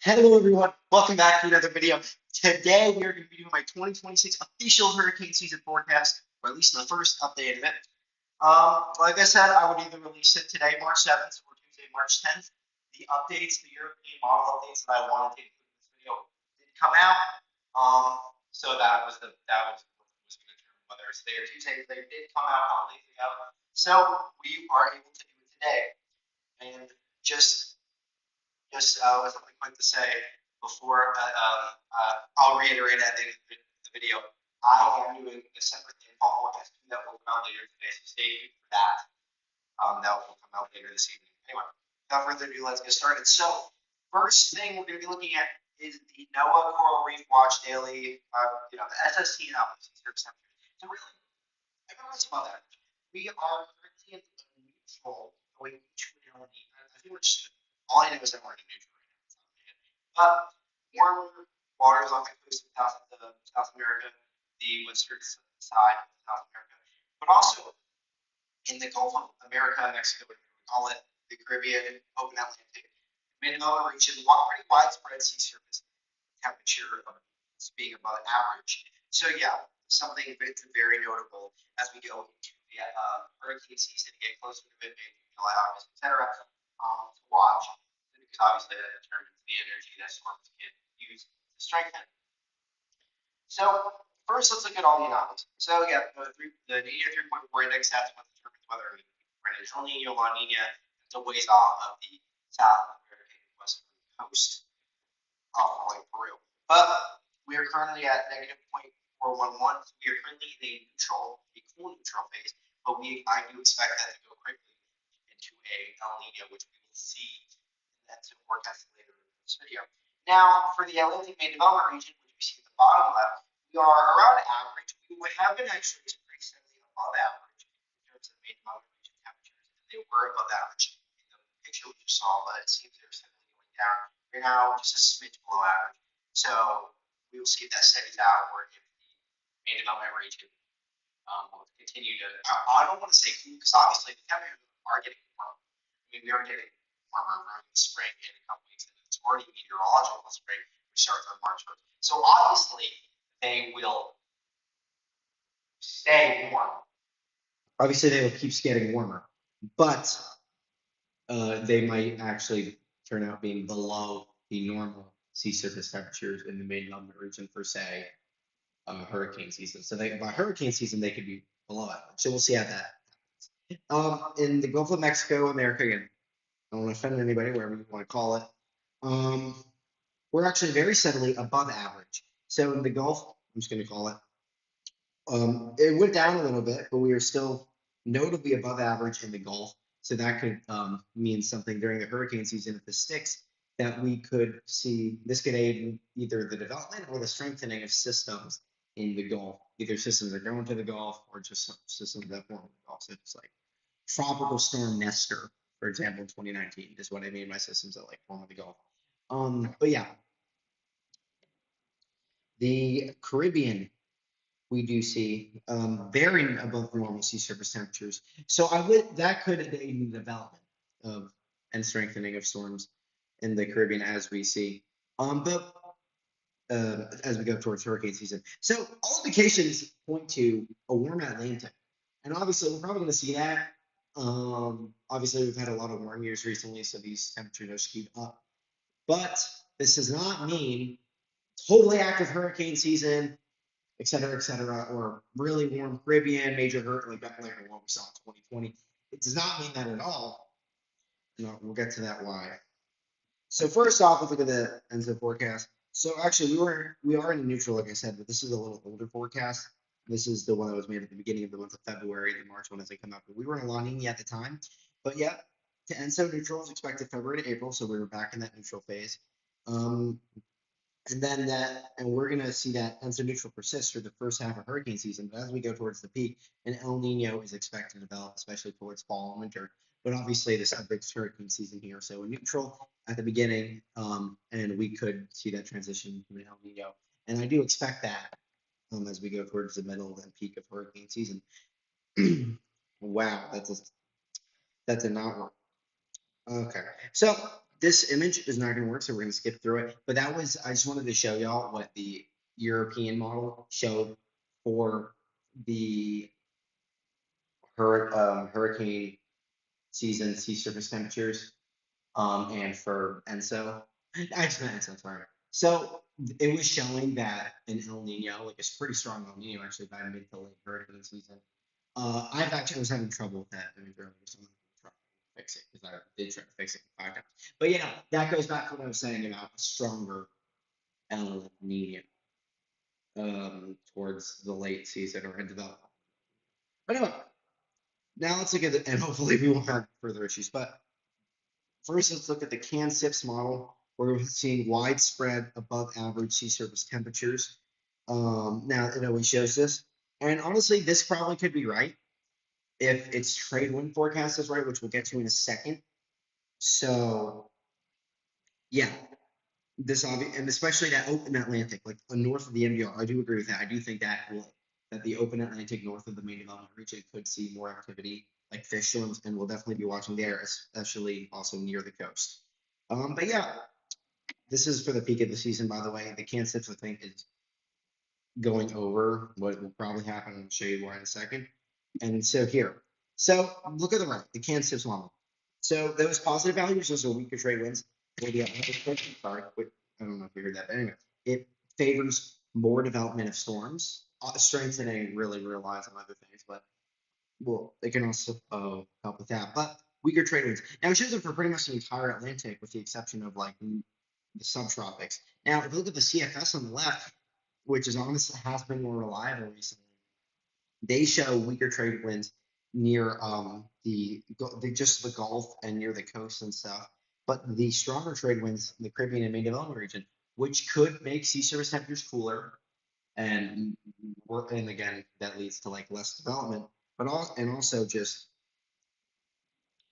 Hello everyone, welcome back to another video. Today we are going to be doing my 2026 official hurricane season forecast, or at least the first update of it. Like I said, I would either release it today, March 7th, or Tuesday, March 10th. The updates, the European model updates that I wanted to include in this video did come out. So that was going to determine whether it's today or Tuesday. They did come out a couple days ago. So we are able to do it today. And something quick to say before I'll reiterate at the end of the video. I am doing a separate rainfall forecast that will come out later today, so stay tuned for that. That will come out later this evening. Anyway, without further ado, let's get started. So, first thing we're going to be looking at is the NOAA Coral Reef Watch Daily, the SST and sea surface temperature. So really, everyone's about that. We are currently in neutral going to an LD. I think we're just all I know is that we're in neutral right now. But warmer waters off the coast of South America, the western side of South America, but also in the Gulf of America, Mexico, whatever we call it, the Caribbean, open Atlantic, mid-Atlantic region, pretty widespread sea surface temperature being above average. So yeah, something that's very notable as we go into the hurricane season, get closer to mid-May, July, August, etc. To watch, because obviously that determines the energy that storms can use to strengthen. So first, let's look at all the anomalies. So yeah, the Nina 3.4 index, that's what determines whether we're in a El Nino, La Nina. It's a ways off of the South American western coast off Lake Peru. But we are currently at negative 0.411. So we are currently in a cool neutral phase, but I do expect that to go quickly into a El Nino, which we will see that's forecasted later in this video. Now, for the Atlantic Main Development Region, which we see at the bottom left, we are around average. We have been actually pretty steadily above average in terms of main development region temperatures, and they were above average in the picture we just saw, but it seems they're steadily going down. We're now just a smidge below average. So we will see if that steadies out, or if the main development region will continue to. I don't want to say cool, because obviously the temperatures are getting warmer. I mean, we are getting warmer around the spring in a couple weeks, and it's already meteorological spring, which starts on March 1st. So obviously they will stay warm. Obviously, they will keep getting warmer, but they might actually turn out being below the normal sea surface temperatures in the main development region for, say, hurricane season. So by hurricane season, they could be below average. So we'll see how that happens. In the Gulf of Mexico, America, again, I don't want to offend anybody, whatever you want to call it. We're actually very steadily above average. So in the Gulf, I'm just going to call it, it went down a little bit, but we are still notably above average in the Gulf. So that could mean something during the hurricane season if this sticks, that we could see this could aid in either the development or the strengthening of systems in the Gulf. Either systems that go into the Gulf or just systems that form in the Gulf. So just like Tropical Storm Nestor, for example, in 2019 is what I mean by systems that like form in the Gulf. But yeah, the Caribbean we do see varying above normal sea surface temperatures. So that could aid in the development of and strengthening of storms in the Caribbean as we see. But as we go towards hurricane season. So all indications point to a warm Atlantic. And obviously we're probably going to see that. Obviously we've had a lot of warm years recently, so these temperatures are skewed up. But this does not mean totally active hurricane season, et cetera, or really warm Caribbean, major hurricane, like what we saw in 2020. It does not mean that at all. No, we'll get to that why. So first off, let's look at the ENSO forecast. So actually, we are in neutral, like I said, but this is a little older forecast. This is the one that was made at the beginning of the month of February. The March one as they come out. But we were in La Nina at the time. But yeah, to ENSO neutral is expected February to April, so we were back in that neutral phase. And we're going to see that ENSO neutral persist through the first half of hurricane season. But as we go towards the peak, an El Nino is expected to develop, especially towards fall and winter. But obviously, the subject's hurricane season here, so a neutral at the beginning, and we could see that transition to an El Nino. And I do expect that as we go towards the middle and peak of hurricane season. Wow, that did not work. Okay, so this image is not going to work, so we're going to skip through it. But that was, I just wanted to show y'all what the European model showed for the hurricane season sea surface temperatures, and for ENSO. I just meant ENSO, sorry. So it was showing that an El Nino, like a pretty strong El Nino, actually by mid to late hurricane season. I was having trouble with that image earlier, so I'm trying to fix it because I did try to fix it 5 times. But yeah, that goes back to what I was saying about a stronger El Nino towards the late season or into the. But anyway, now let's look at it, and hopefully we won't have further issues. But first, let's look at the CAN-SIPS model, where we're seeing widespread above average sea surface temperatures. Now, it always shows this. And honestly, this probably could be right if its trade wind forecast is right, which we'll get to in a second. So, yeah, this obvious, and especially that open Atlantic, like north of the MDR, I do agree with that. I do think that the open Atlantic north of the main development region could see more activity, like fish storms, and we'll definitely be watching there, especially also near the coast. But yeah, this is for the peak of the season, by the way. The Kansas, I think, is going over what will probably happen. I'll show you why in a second. And so here, so look at the right, the Kansas model. So those positive values, those are weaker trade winds. Maybe sorry, I don't know if you heard that, but anyway, it favors more development of storms, strengthening really relies on other things, but well, they can also help with that. But weaker trade winds. Now it shows it for pretty much the entire Atlantic, with the exception of like the subtropics. Now, if you look at the CFS on the left, which is honestly has been more reliable recently, they show weaker trade winds near just the Gulf and near the coast and stuff, but the stronger trade winds in the Caribbean and main development region, which could make sea surface temperatures cooler, and and again that leads to like less development, but also just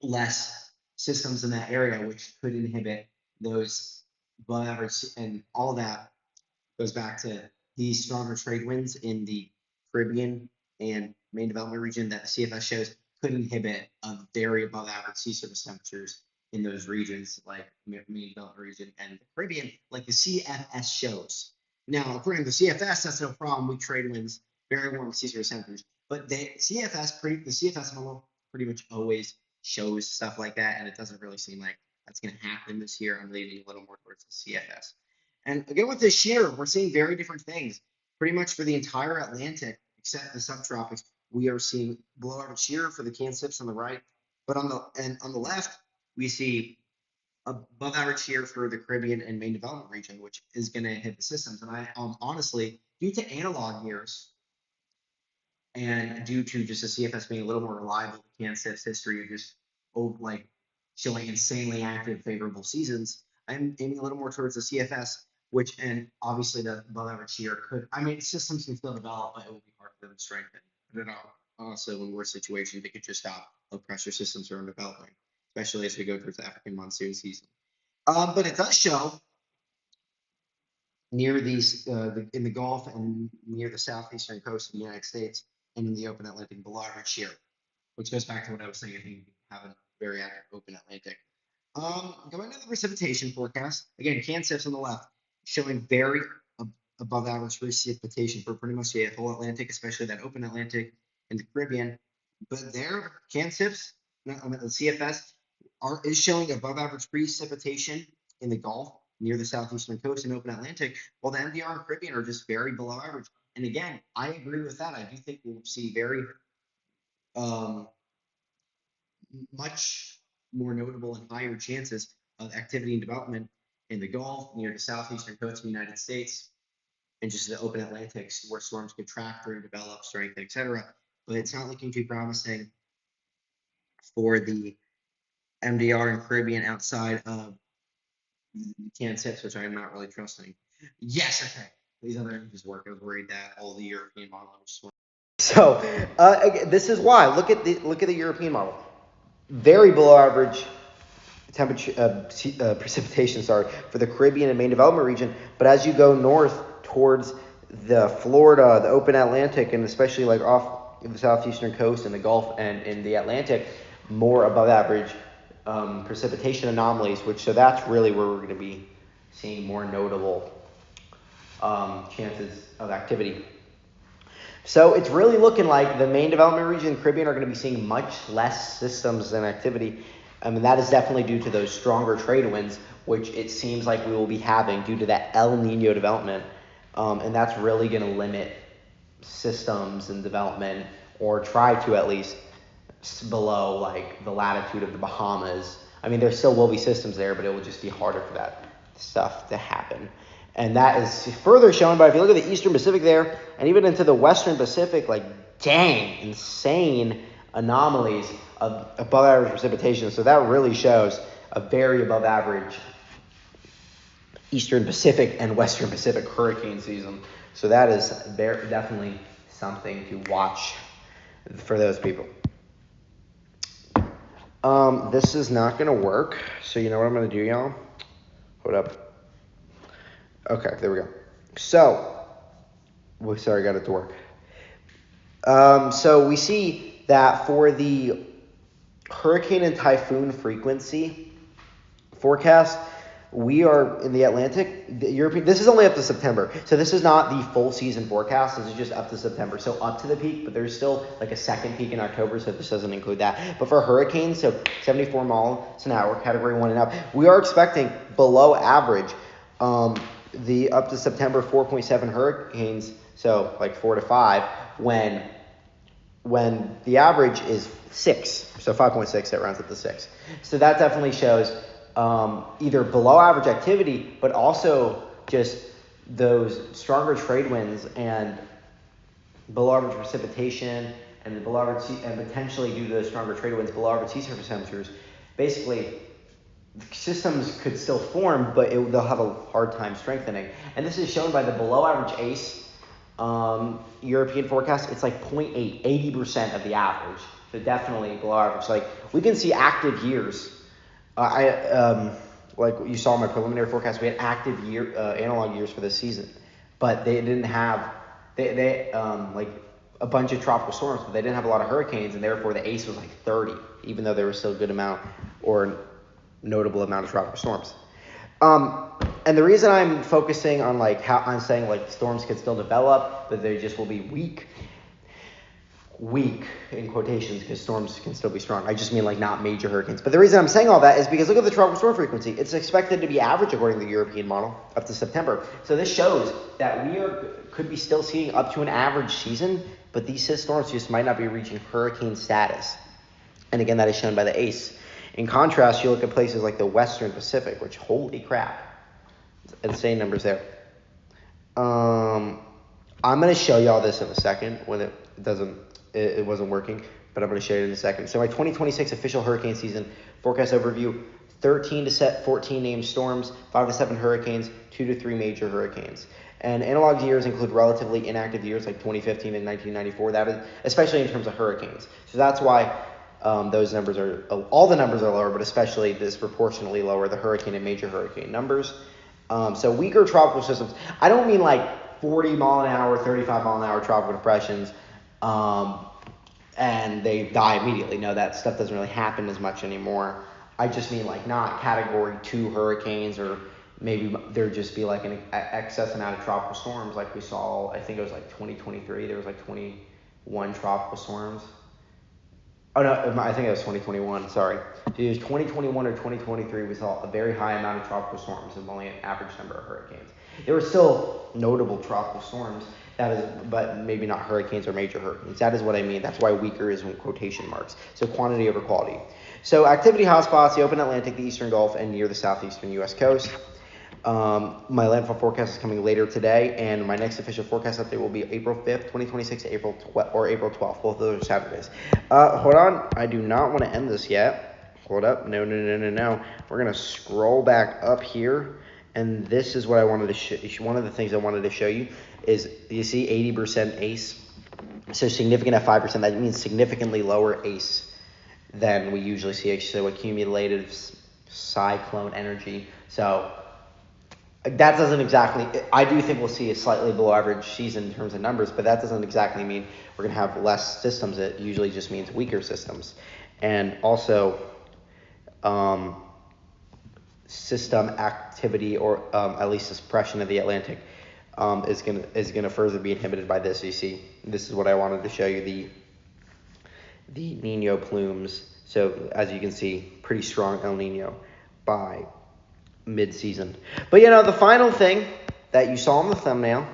less systems in that area, which could inhibit those above average, and all that goes back to these stronger trade winds in the Caribbean and main development region that the CFS shows could inhibit a very above average sea surface temperatures in those regions, like main development region and the Caribbean, like the CFS shows. Now, according to the CFS, that's no problem. We trade winds, very warm sea surface temperatures, but the CFS model pretty much always shows stuff like that, and it doesn't really seem like that's going to happen this year. I'm leaning a little more towards the CFS. And again, with this shear, we're seeing very different things. Pretty much for the entire Atlantic, except the subtropics, we are seeing below average shear for the CAN-SIPS on the right, but on the left, we see above average shear for the Caribbean and main development region, which is going to hit the systems. And I honestly, due to analog years, and due to just the CFS being a little more reliable, the CAN-SIPS history of just like showing insanely active, favorable seasons, I'm aiming a little more towards the CFS, which, and obviously the above average shear could, I mean, systems can still develop, but it will be hard for them to strengthen. But also in worse situations, they could just stop low pressure systems from developing, especially as we go towards the African monsoon season. But it does show near in the Gulf and near the southeastern coast of the United States and in the open Atlantic below average shear, which goes back to what I was saying. I think we have a very active open Atlantic. Going to the precipitation forecast again, CAN-SIPS on the left showing very above average precipitation for pretty much the whole Atlantic, especially that open Atlantic and the Caribbean. But there, CAN-SIPS, the CFS, is showing above average precipitation in the Gulf near the southeastern coast and open Atlantic, while the MDR and Caribbean are just very below average. And again, I agree with that. I do think we'll see very um, much more notable and higher chances of activity and development in the Gulf, near the southeastern coast of the United States, and just the open Atlantic, where storms could track through, develop, strengthen, etc. But it's not looking too promising for the MDR and Caribbean outside of CAN-SIPS, which I'm not really trusting. Yes, okay. These other images work. I was worried that all the European models. So this is why. Look at the European model. Very below average temperature precipitation, for the Caribbean and main development region. But as you go north towards the Florida, the open Atlantic, and especially like off the southeastern coast and the Gulf and in the Atlantic, more above average precipitation anomalies, so that's really where we're going to be seeing more notable chances of activity. So it's really looking like the main development region and Caribbean are going to be seeing much less systems and activity. And that is definitely due to those stronger trade winds, which it seems like we will be having due to that El Nino development. And that's really going to limit systems and development, or try to at least, below like the latitude of the Bahamas. I mean, there still will be systems there, but it will just be harder for that stuff to happen. And that is further shown by, if you look at the Eastern Pacific there, and even into the Western Pacific, like, dang, insane anomalies of above average precipitation. So that really shows a very above average Eastern Pacific and Western Pacific hurricane season. So that is definitely something to watch for those people. This is not going to work. So you know what I'm going to do, y'all? Hold up. Okay, there we go. So, sorry, I got it to work. So we see that for the hurricane and typhoon frequency forecast, we are in the Atlantic, the European. This is only up to September, so this is not the full season forecast. This is just up to September, so up to the peak. But there's still like a second peak in October, so this doesn't include that. But for hurricanes, so 74 miles an hour, Category 1 and up, we are expecting below average. The up to September 4.7 hurricanes, so like 4 to 5, when the average is 6, so 5.6, that rounds up to 6. So that definitely shows either below average activity, but also just those stronger trade winds and below average precipitation and below average and potentially due to those stronger trade winds, below average sea surface temperatures. Basically, systems could still form, but they'll have a hard time strengthening. And this is shown by the below average ACE European forecast. It's like 0.8, 80% of the average. So definitely below average. Like, we can see active years. Like you saw in my preliminary forecast, we had active analog years for this season, but they didn't have like a bunch of tropical storms, but they didn't have a lot of hurricanes, and therefore the ACE was like 30, even though there was still a good amount or notable amount of tropical storms. And the reason I'm focusing on like how I'm saying like storms could still develop, but they just will be weak in quotations, because storms can still be strong. I just mean like not major hurricanes. But the reason I'm saying all that is because look at the tropical storm frequency. It's expected to be average according to the European model up to September. So this shows that we could be still seeing up to an average season, but these storms just might not be reaching hurricane status. And again, that is shown by the ACE. In contrast, you look at places like the Western Pacific, which, holy crap, insane numbers there. I'm going to show y'all this in a second when it wasn't working, but I'm going to show you in a second. So my 2026 official hurricane season forecast overview: 13 to 14 named storms, 5 to 7 hurricanes, 2 to 3 major hurricanes. And analog years include relatively inactive years like 2015 and 1994. That is, especially in terms of hurricanes. So that's why those numbers all the numbers are lower, but especially disproportionately lower the hurricane and major hurricane numbers. So weaker tropical systems. I don't mean like 40 mile an hour, 35 mile an hour tropical depressions, and they die immediately. No, that stuff doesn't really happen as much anymore. I just mean like not Category 2 hurricanes, or maybe there'd just be like an excess amount of tropical storms like we saw. I think it was like 2023. There was like 21 tropical storms. Oh, no, I think it was 2021, sorry. It was 2021 or 2023, we saw a very high amount of tropical storms and only an average number of hurricanes. There were still notable tropical storms, but maybe not hurricanes or major hurricanes. That is what I mean. That's why weaker is in quotation marks. So quantity over quality. So activity hotspots: the open Atlantic, the Eastern Gulf, and near the southeastern U.S. coast. My landfall forecast is coming later today, and my next official forecast update will be April 5th, 2026 to April 12th. Both of those are Saturdays. Hold on. I do not want to end this yet. Hold up. No. We're going to scroll back up here, and this is what I wanted to show you. One of the things I wanted to show you is, you see 80% ACE. So significant at 5%. That means significantly lower ACE than we usually see. So accumulated cyclone energy. So that doesn't exactly, I do think we'll see a slightly below average season in terms of numbers, but that doesn't exactly mean we're going to have less systems. It usually just means weaker systems. And also, system activity, or at least the suppression of the Atlantic, is gonna further be inhibited by this. You see, this is what I wanted to show you, the Nino plumes. So as you can see, pretty strong El Nino by mid-season. But the final thing that you saw in the thumbnail,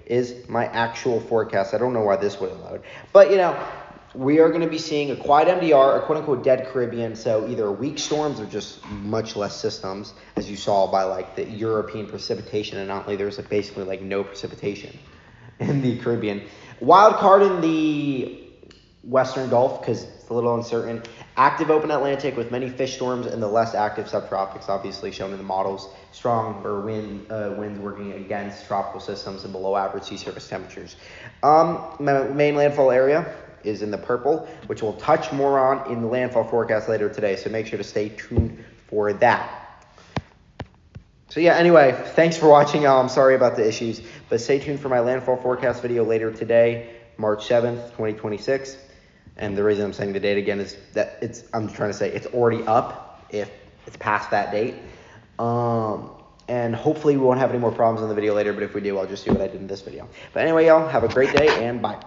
is my actual forecast. I don't know why this wouldn't load, but we are going to be seeing a quiet MDR, a quote-unquote dead Caribbean, so either weak storms or just much less systems, as you saw by like the European precipitation anomaly. There's basically like no precipitation in the Caribbean. Wild card in the Western Gulf, because it's a little uncertain. Active open Atlantic with many fish storms, and the less active subtropics, obviously shown in the models. Stronger winds working against tropical systems and below average sea surface temperatures. Main landfall area is in the purple, which we'll touch more on in the landfall forecast later today, so make sure to stay tuned for that. So anyway, thanks for watching, y'all. I'm sorry about the issues, but stay tuned for my landfall forecast video later today, March 7th, 2026. And the reason I'm saying the date again is that I'm trying to say it's already up if it's past that date. And hopefully we won't have any more problems in the video later, but if we do, I'll just do what I did in this video. But anyway, y'all, have a great day, and bye.